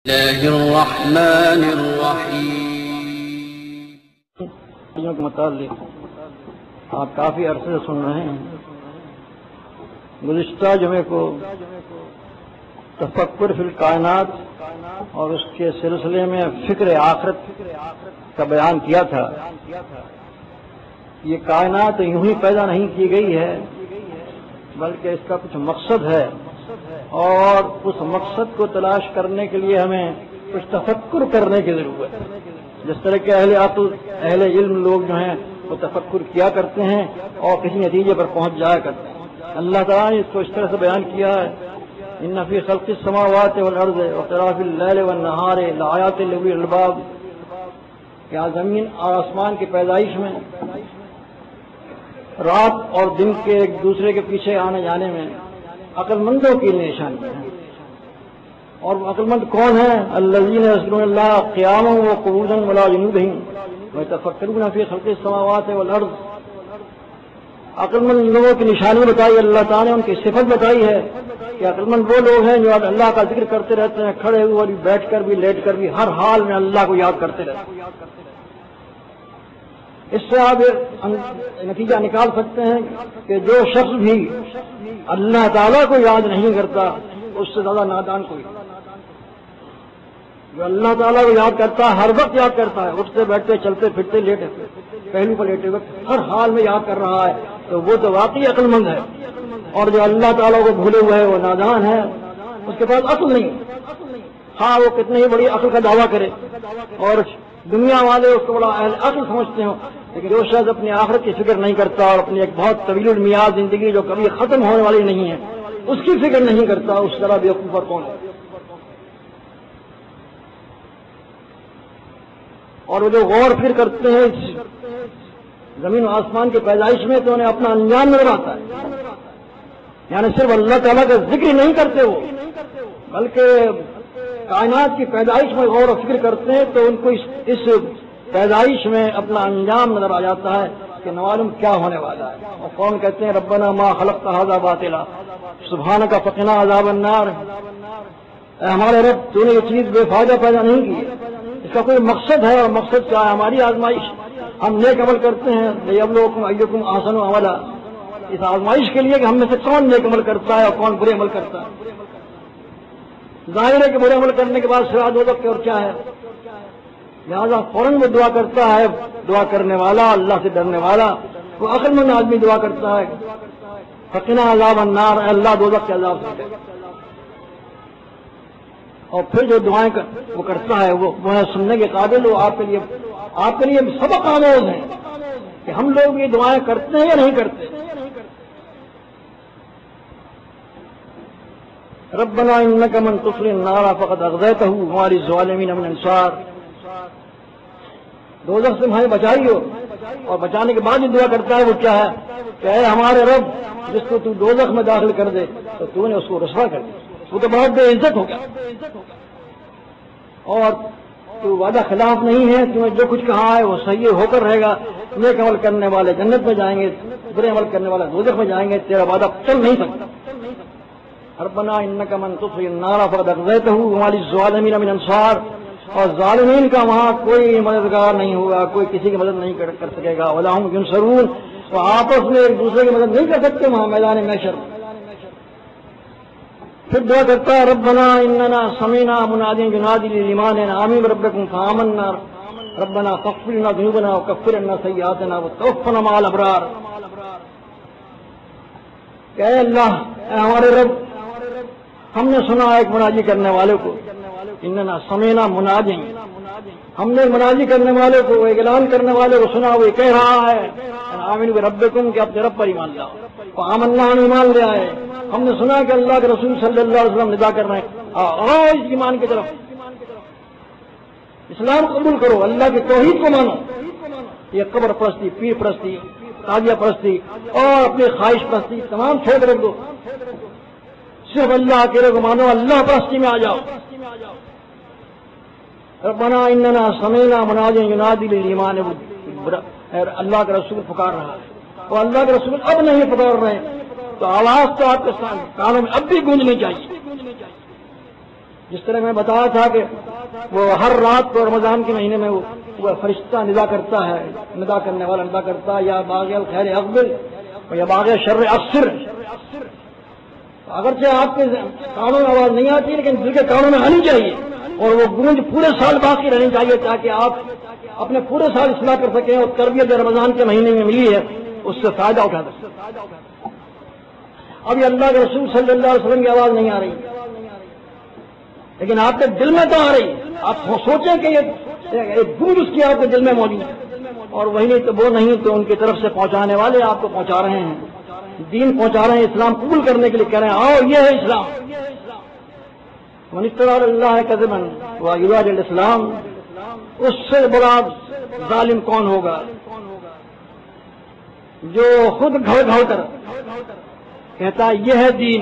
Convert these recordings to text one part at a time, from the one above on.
اللہ الرحمن الرحیم کے متعلق آپ کافی عرصے سے سن رہے ہیں۔ گزشتہ جمعے کو تفکر فی الکائنات اور اس کے سلسلے میں فکر آخرت کا بیان کیا تھا۔ یہ کائنات یوں ہی پیدا نہیں کی گئی ہے، بلکہ اس کا کچھ مقصد ہے، اور اس مقصد کو تلاش کرنے کے لیے ہمیں کچھ تفکر کرنے کی ضرورت ہے۔ جس طرح کے اہل علم لوگ جو ہیں وہ تفکر کیا کرتے ہیں اور کسی نتیجے پر پہنچ جایا کرتے ہیں۔ اللہ تعالیٰ نے اس کو اس طرح سے بیان کیا ہے، ان فی خلق السماوات والارض واختلاف اللیل والنہار لآیات لأولی الالباب، کیا زمین اور آسمان کی پیدائش میں، رات اور دن کے ایک دوسرے کے پیچھے آنے جانے میں عقل مندوں کی نشانی ہے۔ اور عقل مند کون ہیں؟ الذین یذکرون اللہ قیاما وقعودا وعلی جنوبہم ویتفکرون فی خلق السماوات والارض۔ عقل مند لوگوں کی نشانی بتائی اللہ تعالیٰ نے، ان کی صفت بتائی ہے کہ عقل مند وہ لوگ ہیں جو اللہ کا ذکر کرتے رہتے ہیں، کھڑے ہوئے بھی، بیٹھ کر بھی، لیٹ کر بھی، ہر حال میں اللہ کو یاد کرتے رہتے ہیں۔ اس سے آپ نتیجہ نکال سکتے ہیں کہ جو شخص بھی اللہ تعالیٰ کو یاد نہیں کرتا اس سے زیادہ نادان کوئی۔ جو اللہ تعالیٰ کو یاد کرتا ہے، ہر وقت یاد کرتا ہے، اٹھتے بیٹھتے چلتے پھرتے لیٹے پہلو پر لیٹے وقت ہر حال میں یاد کر رہا ہے، تو وہ تو واقعی عقل مند ہے۔ اور جو اللہ تعالیٰ کو بھولے ہوئے ہے وہ نادان ہے، اس کے پاس عقل نہیں۔ ہاں وہ کتنی ہی بڑی عقل کا دعویٰ کرے اور دنیا والے اس کو بڑا اہل عقل سمجھتے ہوں، لیکن جو شخص اپنی آخرت کی فکر نہیں کرتا اور اپنی ایک بہت طویل المیاد زندگی جو کبھی ختم ہونے والی نہیں ہے اس کی فکر نہیں کرتا، اس طرح بیوقوف اور کون ہے؟ اور وہ جو غور فکر کرتے ہیں زمین و آسمان کی پیدائش میں تو انہیں اپنا انجام نظر آتا ہے، یعنی صرف اللہ تعالیٰ کا ذکر نہیں کرتے وہ، بلکہ کائنات کی پیدائش میں غور و فکر کرتے ہیں تو ان کو اس پیدائش میں اپنا انجام نظر آ جاتا ہے کہ معلوم کیا ہونے والا ہے۔ اور کون کہتے ہیں ربنا ما خلقت ھذا باطلا سبحانک فقنا عذاب النار، اے ہمارے رب تو نے یہ چیز بے فائدہ پیدا نہیں کی، اس کا کوئی مقصد ہے، اور مقصد کیا ہے؟ ہماری آزمائش، ہم نیک عمل کرتے ہیں، لیبلوکم ایکم احسن عملا، اس آزمائش کے لیے کہ ہم میں سے کون نیک عمل کرتا ہے اور کون برے عمل کرتا ہے۔ ظاہر ہے کہ برے عمل کرنے کے بعد سوا دوزخ کے اور کیا ہے، لہٰذا فوراً وہ دعا کرتا ہے، دعا کرنے والا، اللہ سے ڈرنے والا، وہ عقل مند آدمی دعا کرتا ہے فقنا عذاب النار، اے اللہ دوزخ کے عذاب سے۔ اور پھر جو دعائیں وہ کرتا ہے وہ ہے سننے کے قابل، وہ آپ کے لیے سبق آموز ہیں کہ ہم لوگ یہ دعائیں کرتے ہیں یا نہیں کرتے۔ ربنا انک من تدخل النار فقد اغویتہ وما للظالمین من انصار، دوزخ سے ہمیں بچائیو، اور بچانے کے بعد جو دعا کرتا ہے وہ کیا ہے کہ اے ہمارے رب جس کو تو دوزخ میں داخل کر دے تو تو نے اس کو رسوا کر دیا، وہ تو بہت بے عزت ہو گیا، اور تو وعدہ خلاف نہیں ہے، تمہیں جو کچھ کہا ہے وہ صحیح ہو کر رہے گا، نیک عمل کرنے والے جنت میں جائیں گے، برے عمل کرنے والے دوزخ میں جائیں گے، تیرا وعدہ چل نہیں سکتا۔ ربنا انک من تدخل النار فقد اغویتہ وما للظالمین من انصار، اور ظالمین کا وہاں کوئی مددگار نہیں ہوگا، کوئی کسی کی مدد نہیں کر سکے گا، ولا هم ینصرون، وہ آپس میں ایک دوسرے کی مدد نہیں کر سکتے وہاں میدان محشر۔ پھر دعا کرتا ہے ربنا اننا سمعنا منادیا ینادی للایمان ان آمنوا بربکم فآمنا ربنا فاغفر لنا ذنوبنا وکفر عنا سیئاتنا وتوفنا مع الابرار، کہ اے اللہ، اے ہمارے رب، ہم نے سنا ایک مناجی کرنے والے کو، اننا سمینا مناجی، ہم نے مناجی کرنے والے کو، ایک اعلان کرنے والے کو سنا، وہ کہہ رہا ہے آمنوا بربکم کہ اپنے رب پر ایمان لاؤ، فآمنا ہم ایمان لے آئے، ہم نے سنا کہ اللہ کے رسول صلی اللہ علیہ وسلم ندا کر رہے ہیں، آؤ اس ایمان کی طرف، اسلام قبول کرو، اللہ کی توحید کو مانو، یہ قبر پرستی، پیر پرستی، تاجیہ پرستی اور اپنی خواہش پرستی تمام چھوڑ رکھ دو، صرف اللہ اکیلے کو مانو، اللہ پرستی میں آ جاؤ۔ ربنا اننا سمعنا منادیا ینادی للایمان، اللہ کا رسول پکار رہا ہے، اور اللہ کے رسول اب نہیں پکار رہے تو آواز تو آپ کے کانوں میں اب بھی گونجنی چاہیے جس طرح میں بتایا تھا کہ وہ ہر رات کو رمضان کے مہینے میں وہ فرشتہ ندا کرتا ہے، ندا کرنے والا ندا کرتا ہے، یا باغ الخیر اقبل یا باغ شر اقصر. اگرچہ آپ کے کانوں میں آواز نہیں آتی لیکن دل کے کانوں میں آنی چاہیے، اور وہ گونج پورے سال باقی رہنی چاہیے تاکہ آپ اپنے پورے سال اصلاح کر سکیں، اور تربیت رمضان کے مہینے میں ملی ہے اس سے فائدہ اٹھا سکیں. ابھی اللہ کے رسول صلی اللہ علیہ وسلم کی آواز نہیں آ رہی، لیکن آپ کے دل میں تو آ رہی. آپ سوچیں کہ یہ ایک گونج اس کی آپ کے دل میں موجود ہے، اور وہی نہیں تو وہ نہیں تو ان کی طرف سے پہنچانے والے آپ کو پہنچا رہے ہیں، دین پہنچا رہے ہیں، اسلام قبول کرنے کے لیے کہہ رہے ہیں آؤ یہ ہے اسلام. منستر اللہ کذبا ویراد الاسلام، اس سے بڑا ظالم کون ہوگا جو خود گھڑ گھڑ کر کہتا ہے یہ ہے دین،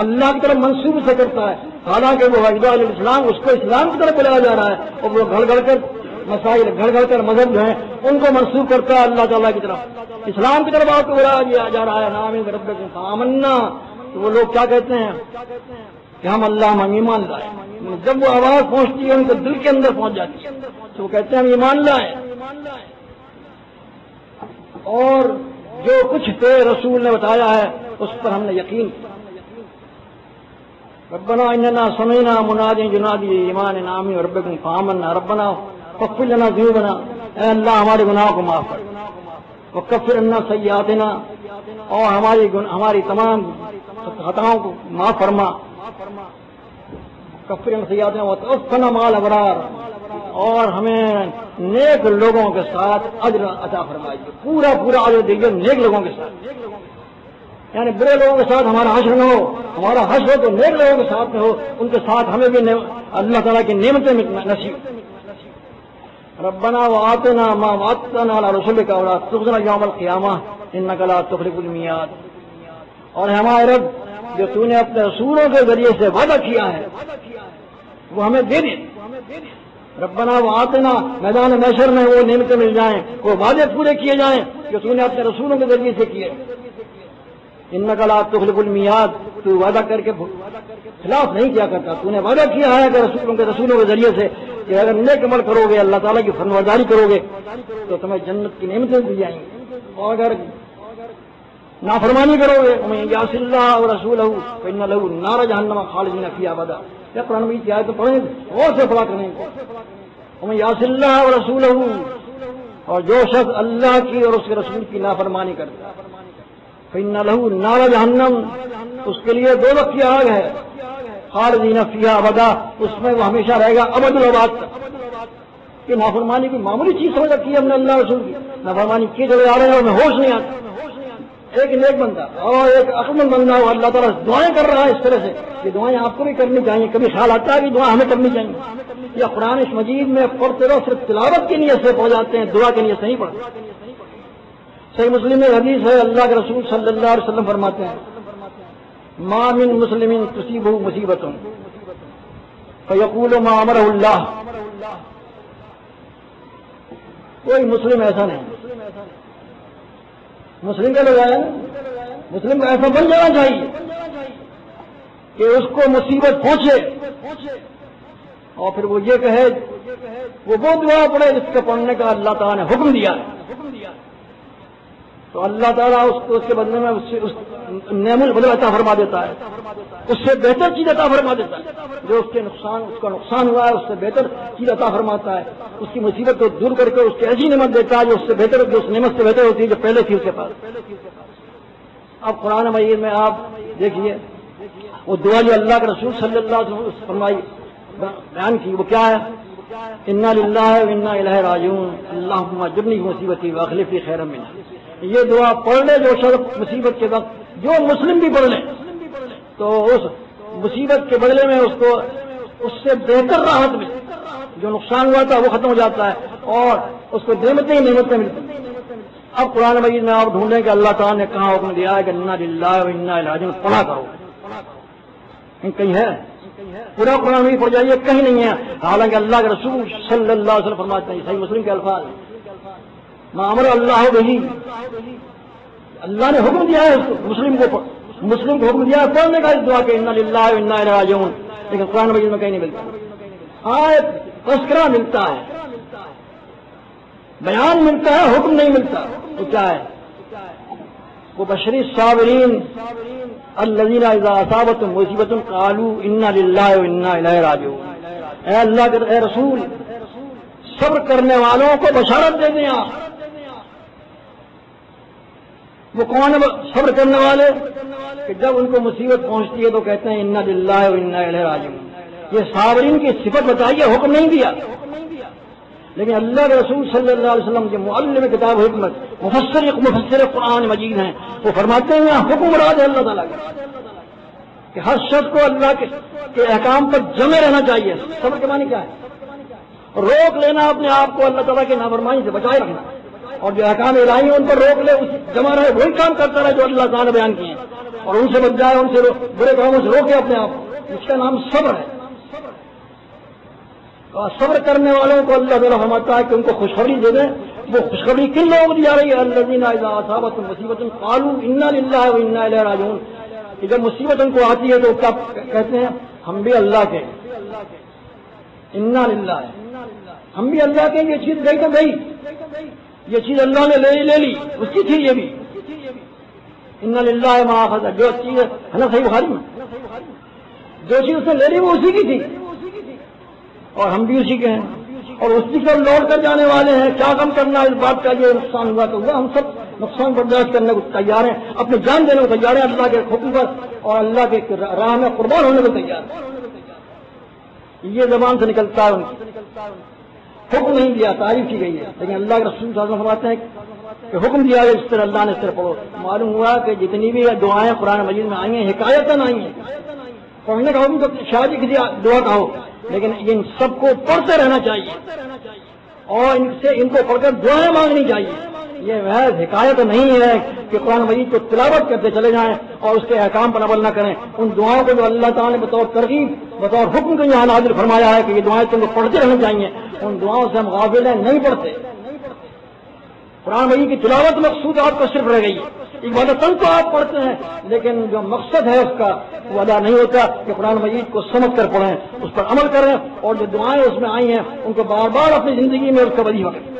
اللہ کی طرف منسوب سے کرتا ہے، حالانکہ وہ ویراد الاسلام اس کو اسلام کی طرف بلایا جا رہا ہے، اور وہ گھڑ گھڑ کر مسائل گھڑ گھڑ کر مذہب جو ہیں ان کو منسوب کرتا ہے اللہ تعالیٰ کی طرف. اسلام کی طرف آپ کو بلایا جا رہا ہے، نام ربکم فآمنا. تو وہ لوگ کیا کہتے ہیں کہ ہم اللہ ہم ایمان لائے. جب وہ آواز پہنچتی ہے ان کے دل کے اندر پہنچ جاتی ہے تو وہ کہتے ہیں ہم ایمان لائے، اور جو کچھ تیرے رسول نے بتایا ہے اس پر ہم نے یقین کیا. ربنا اننا سمعنا منادی ينادي ایمان نامی ربکم فآمنا ربنا فاغفر لنا ذنوبنا، اے اللہ ہمارے گناہوں کو معاف کر، وکفر عنا سیئاتنا، اور ہماری تمام خطاؤں کو معاف فرما، کفر عنا سیئاتنا وتوفنا مع الابرار، اور ہمیں نیک لوگوں کے ساتھ اجر عطا فرمائیے، پورا اجر دیجیے نیک لوگوں کے ساتھ. یعنی برے لوگوں کے ساتھ ہمارا حشر نہ ہو، ہمارا حشر ہو تو نیک لوگوں کے ساتھ میں ہو، ان کے ساتھ ہمیں بھی اللہ تعالیٰ کی نعمتیں نصیب. ربنا وآتنا ما وعدتنا على رسلك ولا تخزنا يوم القيامة انك لا تخلف الميعاد. اور ہمارے رب جو تو نے اپنے رسولوں کے ذریعے سے وعدہ کیا ہے وہ ہمیں دے دے. ربنا وآتنا، میدان محشر میں وہ نعمتیں مل جائیں، وہ وعدے پورے کیے جائیں جو تو نے اپنے رسولوں کے ذریعے سے کیے. انک لا تخلف الميعاد، تو وعدہ کر کے خلاف نہیں کیا کرتا. تو نے وعدہ کیا ہے کہ رسولوں کے ذریعے سے کہ اگر نیک عمل کرو گے، اللہ تعالیٰ کی فرمانبرداری کرو گے تو تمہیں جنت کی نعمتیں دی جائیں گی، اور اگر نافرمانی کرو گے ومن یعص اللہ ورسولہ فإن له نار جہنم خالدین فیہا ابدا. یہ قرآن مجید کی آیت تو پڑھیں غور سے پڑھا کریں گے. ومن یعص اللہ ورسولہ، اور جو شخص اللہ کی اور اس کے رسول کی نافرمانی کرتا ہے، فإن له نار جہنم، اس کے لیے دوزخ کی آگ ہے، خالدین فیہا ابدا، اس میں وہ ہمیشہ رہے گا ابد الاباد تک. کہ نافرمانی کی معمولی چیز سمجھ رکھی ہے ہم نے اللہ رسول کی، نافرمانی کیے چلے آ رہے ہیں اور میں ہوش نہیں آتا. ایک نیک بندہ اور ایک عقلمند بندہ ہو، اللہ تعالیٰ دعائیں کر رہا ہے اس طرح سے، یہ دعائیں آپ کو بھی کرنی چاہیے. کبھی خیال آتا ہے کہ دعا ہمیں کرنی چاہیے. یا قرآن مجید میں پڑھتے رہو، صرف تلاوت کی نیت سے پہنچ جاتے ہیں، دعا کی نیت سے نہیں پڑھتے. صحیح مسلم میں حدیث ہے، اللہ کے رسول صلی اللہ علیہ وسلم فرماتے ہیں ما من مسلم تصیبہ مصیبت فیقول ما امرہ اللہ. کوئی مسلم ایسا نہیں، مسلم کا لگایا مسلم کا ایسا بن جانا چاہیے کہ اس کو مصیبت پہنچے اور پھر وہ یہ کہے، وہ دعا پڑے جس کا پڑھنے کا اللہ تعالیٰ نے حکم دیا ہے، تو اللہ تعالیٰ اس کے بدلے میں نعم البدل عطا فرما دیتا ہے، اس سے بہتر چیز عطا فرما دیتا ہے. جو اس کا نقصان ہوا ہے اس سے بہتر چیز عطا فرماتا ہے. اس کی مصیبت کو دور کر کے اس کی ایسی نعمت دیتا ہے جو اس سے بہتر، جو اس نعمت سے بہتر ہوتی ہے جو پہلے تھی اس کے پاس. اب قرآن مجید میں آپ دیکھیے وہ دعا جو اللہ کے رسول صلی اللہ علیہ وسلم فرمائی بیان کی، وہ کیا ہے؟ انا للہ و انا الیہ راجعون اللہم اجرنی فی مصیبتی واخلف لی خیرا منہا. یہ دعا پڑھ لے جو شخص مصیبت کے وقت، جو مسلم بھی پڑھ لے تو اس مصیبت کے بدلے میں اس کو اس سے بہتر راحت ملے، جو نقصان ہوا تھا وہ ختم ہو جاتا ہے اور اس کو نعمتیں ملتی ہیں. اب قرآن مجید میں آپ ڈھونڈیں کہ اللہ تعالیٰ نے کہاں حکم دیا ہے کہ انا للہ و انا الیہ راجعون پڑھا کرو، کہیں ہے؟ پورا قرآن مجید پڑھ جائیے، کہیں نہیں ہے. حالانکہ اللہ کے رسول صلی اللہ علیہ وسلم فرماتے ہیں، صحیح مسلم کے الفاظ، ما امر اللہ بہی، اللہ نے حکم دیا ہے مسلم کو حکم دیا ہے پڑھنے کا اس دعا کہ انا للہ و انا الیہ راجعون، لیکن قرآن مجید میں کہیں نہیں ملتا. ہاں تذکرہ ملتا ہے, بیان ملتا ہے, حکم نہیں ملتا. تو کیا ہے وہ بشری الصابرین الذین اذا اصابتهم مصیبۃ قالوا انا للہ وانا الیہ راجعون. اے اللہ کے اے رسول صبر کرنے والوں کو بشارت دے دیں آپ. وہ کون ہے صبر کرنے والے کہ جب ان کو مصیبت پہنچتی ہے تو کہتے ہیں انا للہ وانا الیہ راجعون. یہ صابرین کی صفت بتائیے, حکم نہیں دیا. لیکن اللہ کے رسول صلی اللہ علیہ وسلم کے معلم کتاب حکمت مفسر قرآن مجید ہیں, وہ فرماتے ہیں حکم مراد ہے اللہ تعالیٰ کا کہ ہر شخص کو اللہ کے احکام پر جمے رہنا چاہیے. صبر کے معنی کیا ہے؟ روک لینا اپنے آپ کو اللہ تعالیٰ کی نافرمانی سے بچائے رکھنا, اور جو احکام الہی ہیں ان پر روک لے, جمع رہے, وہی کام کرتا رہے جو اللہ تعالیٰ نے بیان کیے ہیں, اور ان سے بچ جائے, ان سے برے کاموں سے روکے اپنے آپ کو. اس کا نام صبر ہے. اور صبر کرنے والوں کو اللہ تعالیٰ فرماتا ہے کہ ان کو خوشخبری دے دیں. وہ خوشخبری کن لوگوں کو دی جا رہی ہے؟ الذین اذا اصابتهم مصیبۃ قالوا انا للہ وانا الیہ راجعون. کہ جب مصیبت ان کو آتی ہے تو کیا کہتے ہیں؟ ہم بھی اللہ کے, انا للہ, ہم بھی اللہ کے. یہ چیز گئی تو گئی, یہ چیز اللہ نے لے لی, اس کی تھی یہ بھی. انا للہ ما اخذ, جو چیز ہے نا صحیح بخاری میں, جو چیز اس نے لے لی وہ اسی کی تھی, اور ہم بھی اسی کے ہیں, اور اسی کو لوٹ کر جانے والے ہیں. کیا کم کرنا اس بات کا, یہ نقصان ہوا تو ہوا, ہم سب نقصان برداشت کرنے کو تیار ہیں, اپنی جان دینے کو تیار ہیں اللہ کے حکم پر, اور اللہ کے راہ میں قربان ہونے کو تیار ہیں. یہ زبان سے نکلتا ہے. ان حکم نہیں دیا, تعریف کی گئی ہے, لیکن اللہ کے رسول صلی اللہ علیہ وسلم فرماتے ہیں کہ حکم دیا گیا اس طرح اللہ نے اس طرح پڑھو. معلوم ہوا کہ جتنی بھی دعائیں قرآن مجید میں آئی ہیں حکایتاً آئی ہیں. پڑھنے کا حکم تو شاید کسی دعا کا ہو, لیکن ان سب کو پڑھتے رہنا چاہیے, اور ان کو پڑھ کر دعائیں مانگنی چاہیے. یہ محض حکایت نہیں ہے کہ قرآن مجید کو تلاوت کرتے چلے جائیں اور اس کے احکام پر عمل نہ کریں. ان دعاؤں کو جو اللہ تعالیٰ نے بطور ترغیب, بطور حکم کو یہاں نازل فرمایا ہے کہ یہ دعائیں تم کو پڑھتے رہنا چاہیے, ان دعاؤں سے ہم غافل ہیں, نہیں پڑھتے. قرآن مجید کی تلاوت مقصود آپ کو صرف رہ گئی ہے, عبادت تو آپ پڑھتے ہیں, لیکن جو مقصد ہے اس کا وہ ادا نہیں ہوتا کہ قرآن مجید کو سمجھ کر پڑھیں, اس پر عمل کریں, اور جو دعائیں اس میں آئی ہیں ان کو بار بار اپنی زندگی میں اس کا وظیفہ کریں.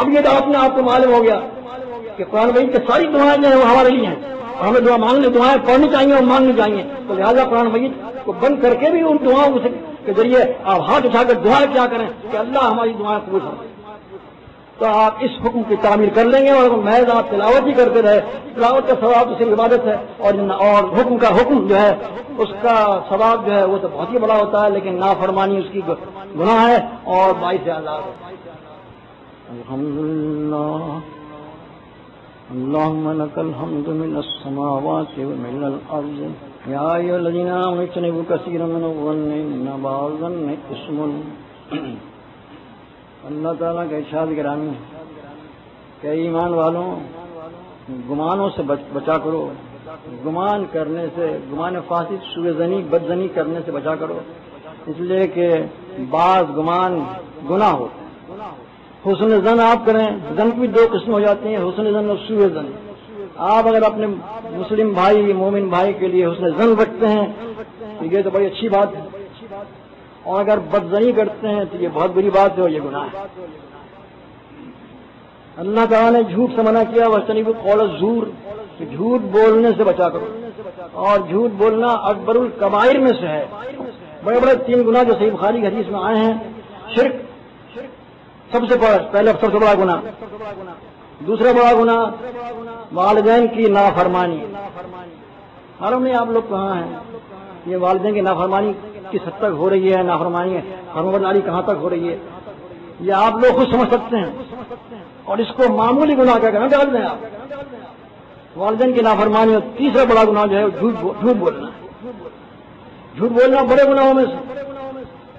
اب یہ تو اپنے آپ کو معلوم ہو گیا کہ قرآن مجید کی ساری دعائیں جو ہیں وہ ہمارے لیے ہیں, اور ہمیں دعا مانگنے, دعائیں پڑھنی چاہیے اور مانگنی چاہیے. تو لہٰذا قرآن مجید کو بند کر کے بھی ان دعاؤں کے ذریعے آپ ہاتھ اٹھا کر دعائیں کیا کریں کہ اللہ ہماری دعائیں قبول کریں. تو آپ اس حکم کی تعمیر کر لیں گے, اور محض آپ تلاوت ہی کرتے رہے. تلاوت کا ثواب تو صرف عبادت ہے, اور حکم کا حکم جو ہے اس کا ثواب جو ہے وہ تو بہت ہی بڑا ہوتا ہے, لیکن نافرمانی اس کی گناہ ہے اور باعث عذاب ہے. الحمدللہ اللہم لک الحمد من السماوات ومن الارض یا ایھا الذین آمنوا اجتنبوا کثیرا من الظن ان بعض الظن اثم. اللہ تعالیٰ کا ارشاد گرامی کہ ایمان والوں گمانوں سے بچا کرو, گمان کرنے سے, گمان فاسد, سوء ظنی, بد ظنی کرنے سے بچا کرو, اس لیے کہ بعض گمان گناہ ہوتے ہیں. حسن زن آپ کریں, زن کی بھی دو قسم ہو جاتی ہیں, حسن زن اور سوء زن. آپ اگر اپنے مسلم بھائی, مومن بھائی کے لیے حسن زن رکھتے ہیں تو یہ تو بڑی اچھی بات ہے, اور اگر بدزنی کرتے ہیں تو یہ بہت بری بات ہے اور یہ گناہ ہے. اللہ تعالیٰ نے جھوٹ سے منع کیا, وَاجْتَنِبُوا قَوْلَ الزُّورِ, کہ جھوٹ بولنے سے بچا کرو, اور جھوٹ بولنا اکبر الکبائر میں سے ہے. بڑے بڑے 3 گناہ جو صحیح بخاری کی حدیث میں آئے ہیں. شرک سب سے پہلے سب سے بڑا گناہ. دوسرا بڑا گناہ والدین کی نافرمانی. معلوم نہیں آپ لوگ کہاں ہیں, یہ والدین کی نافرمانی کس حد تک ہو رہی ہے, نافرمانی ہے فرمانبرداری کہاں تک ہو رہی ہے, یہ آپ لوگ خود سمجھ سکتے ہیں, اور اس کو معمولی گناہ کیا کرنا ڈال دیں آپ. والدین کی نافرمانی. اور تیسرا بڑا گناہ جو ہے جھوٹ بولنا. جھوٹ بولنا بڑے گناہوں میں سے.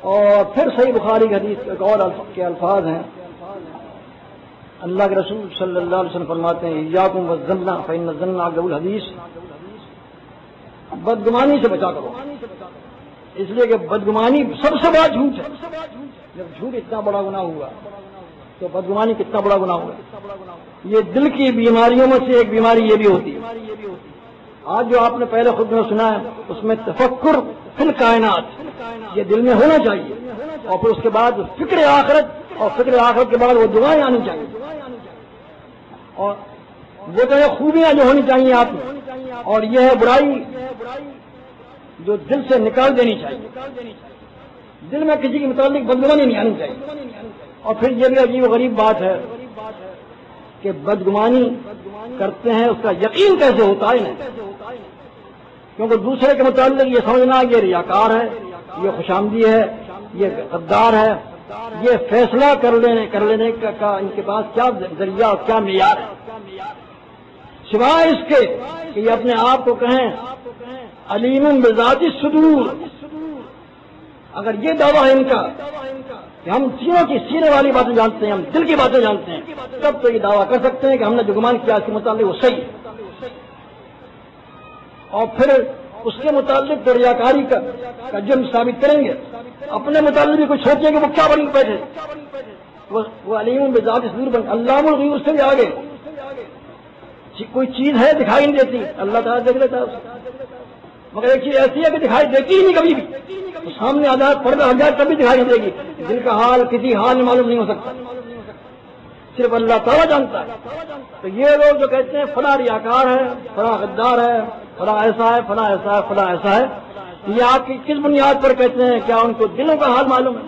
اور پھر صحیح بخاری کی حدیث ایک اور کے الفاظ ہیں, اللہ کے رسول صلی اللہ علیہ وسلم فرماتے ہیں ایاکم والظن فإن الظن اکذب الحدیث, بدگمانی سے بچا کرو, اس لیے کہ بدگمانی سب سے بڑا جھوٹ ہے. جب جھوٹ اتنا بڑا گناہ ہوا تو بدگمانی کتنا بڑا گناہ ہوا. یہ دل کی بیماریوں میں سے ایک بیماری یہ بھی ہوتی ہے. آج جو آپ نے پہلے خود میں سنا ہے اس میں تفکر فی الکائنات، یہ دل میں ہونا چاہیے، اور پھر اس کے بعد فکر آخرت، اور فکر آخرت کے بعد وہ دعائیں آنی چاہیے، اور وہ تو یہ خوبیاں جو ہونی چاہیے آپ میں، اور یہ ہے برائی جو دل سے نکال دینی چاہیے، دل میں کسی کے متعلق بدگمانی نہیں آنی چاہیے۔ اور پھر یہ بھی عجیب و غریب بات ہے کہ بدگمانی کرتے ہیں، اس کا یقین کیسے ہوتا ہے انہیں، کیونکہ دوسرے کے متعلق یہ سمجھنا یہ ریاکار ہے، یہ خوشامدی ہے، یہ غدار ہے، یہ فیصلہ کر لینے کا ان کے پاس کیا ذریعہ اور کیا معیار ہے، سوائے اس کے کہ یہ اپنے آپ کو کہیں علیم بذات الصدور۔ اگر یہ دعویٰ ہے ان کا کہ ہم سینوں کی سینے والی باتیں جانتے ہیں، ہم دل کی باتیں جانتے ہیں، تب تو یہ دعویٰ کر سکتے ہیں کہ ہم نے جو گمان کیا اس کے متعلق وہ صحیح ہے، اور پھر اس کے متعلق تو ریاکاری کا جرم ثابت کریں گے، اپنے متعلق بھی کچھ سوچیں گے وہ کیا بن بیٹھے، وہ علیم بذات الصدور بن، علام الغیوب اس سے بھی آگے، کوئی چیز ہے دکھائی نہیں دیتی، اللہ تعالیٰ دیکھ لیتا ہے، مگر ایک چیز ایسی ہے کہ دکھائی دیتی ہی نہیں کبھی بھی، تو سامنے آ جائے پردہ ہٹ جائے کبھی دکھائی نہیں دے گی، دل کا حال کسی حال میں معلوم نہیں ہو سکتا، صرف اللہ تعالیٰ جانتا ہے۔ تو یہ لوگ جو کہتے ہیں فلاں ریاکار ہے، فلاں غدار ہے، فلاں ایسا ہے، فلاں ایسا ہے، فلاں ایسا ہے، یہ آپ کی کس بنیاد پر کہتے ہیں؟ کیا ان کو دلوں کا حال معلوم ہے؟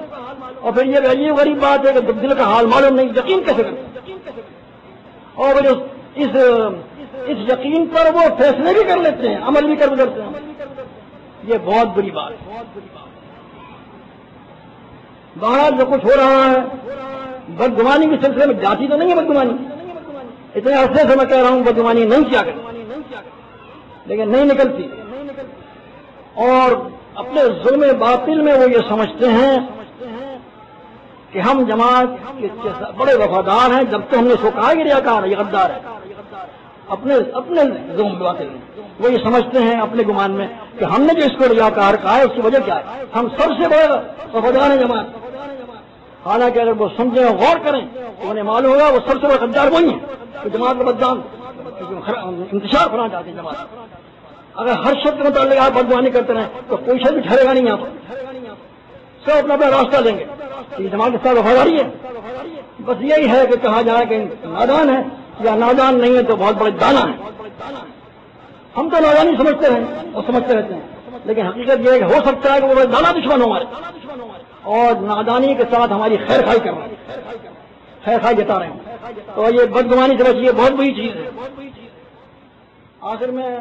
اور پھر یہ عجیب غریب بات ہے کہ دل کا حال معلوم نہیں، یقین کیسے کرتے؟ اور اس یقین پر وہ فیصلے بھی کر لیتے ہیں، عمل بھی کر گزرتے ہیں، یہ بہت بری بات ہے۔ بہرحال جو کچھ ہو رہا ہے بدگمانی کے سلسلے میں جاتی تو نہیں ہے بدگمانی، اتنے عرصے سے میں کہہ رہا ہوں بدگمانی نہیں کیا کرتی، لیکن نہیں نکلتی، اور اپنے ظلم باطل میں وہ یہ سمجھتے ہیں کہ ہم جماعت کے بڑے وفادار ہیں، جب تک ہم نے اس کو کہا کہ ریاکار ہے، یہ غدار ہے، اپنے ظلم باطل میں وہ یہ سمجھتے ہیں اپنے گمان میں کہ ہم نے جو اس کو ریاکار کہا ہے اس کی وجہ کیا ہے، ہم سب سے بڑے وفادار ہیں جماعت، حالانکہ اگر وہ سمجھیں اور غور کریں تو انہیں معلوم ہوگا وہ سب سے بڑے غدار وہی ہیں کہ جماعت کا بدنام انتشار کرنا چاہتے ہیں جماعت۔ اگر ہر شخص کے متعلق آپ بدگمانی کرتے رہیں تو کوئی شخص بھی ٹھہرے گا نہیں، یہاں پر سب اپنا اپنا راستہ لیں گے، یہ جماعت کے ساتھ وفاداری ہے، بس یہی ہے کہ کہا جائے کہ نادان ہے، یا نادان نہیں ہے تو بہت بڑے دانا ہے۔ ہم تو نادانی سمجھتے ہیں اور سمجھتے رہتے ہیں، لیکن حقیقت یہ ہے کہ ہو سکتا ہے کہ وہ بڑے دانا دشمن ہو ہمارے، اور نادانی کے ساتھ ہماری خیر خائی کر رہے ہیں، خیر خائی جتا رہے ہیں، تو یہ بدگمانی سے بچیے، بہت بری چیز ہے۔ آخر میں